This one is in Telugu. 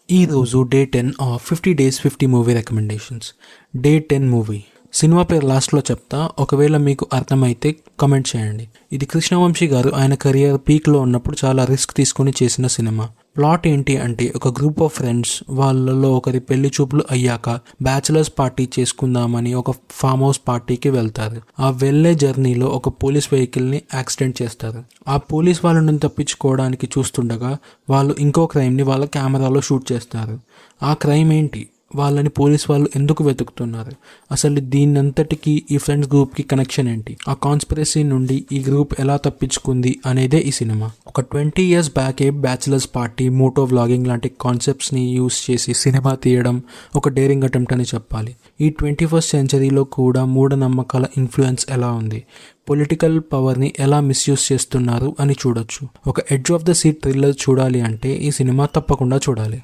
ఈరోజు day 10 of 50 days 50 movie recommendations. Day 10 movie cinema పేరు లాస్ట్లో చెప్తా, ఒకవేళ మీకు అర్థమైతే కమెంట్ చేయండి. ఇది కృష్ణవంశీ గారు ఆయన కెరియర్ పీక్లో ఉన్నప్పుడు చాలా రిస్క్ తీసుకుని చేసిన సినిమా. ప్లాట్ ఏంటి అంటే, ఒక గ్రూప్ ఆఫ్ ఫ్రెండ్స్ వాళ్ళలో ఒకరి పెళ్లి చూపులు అయ్యాక బ్యాచిలర్స్ పార్టీ చేసుకుందామని ఒక ఫామ్ హౌస్ పార్టీకి వెళ్తారు. ఆ వెళ్లే జర్నీలో ఒక పోలీస్ వెహికల్ని యాక్సిడెంట్ చేస్తారు. ఆ పోలీస్ వాళ్ళని తప్పించుకోవడానికి చూస్తుండగా వాళ్ళు ఇంకో క్రైమ్ని వాళ్ళ కెమెరాలో షూట్ చేస్తారు. ఆ క్రైమ్ ఏంటి, వాళ్ళని పోలీస్ వాళ్ళు ఎందుకు వెతుకుతున్నారు, అసలు దీనంతటికీ ఈ ఫ్రెండ్స్ గ్రూప్కి కనెక్షన్ ఏంటి, ఆ కాన్స్పిరసీ నుండి ఈ గ్రూప్ ఎలా తప్పించుకుంది అనేదే ఈ సినిమా. ఒక 20 years బ్యాకే బ్యాచిలర్స్ పార్టీ, మోటో వ్లాగింగ్ లాంటి కాన్సెప్ట్స్ని యూస్ చేసి సినిమా తీయడం ఒక డేరింగ్ అటెంప్ట్ అని చెప్పాలి. ఈ 21st centuryలో కూడా మూఢనమ్మకాల ఇన్ఫ్లుయెన్స్ ఎలా ఉంది, పొలిటికల్ పవర్ని ఎలా మిస్యూజ్ చేస్తున్నారు అని చూడొచ్చు. ఒక edge of the seat thriller చూడాలి అంటే ఈ సినిమా తప్పకుండా చూడాలి.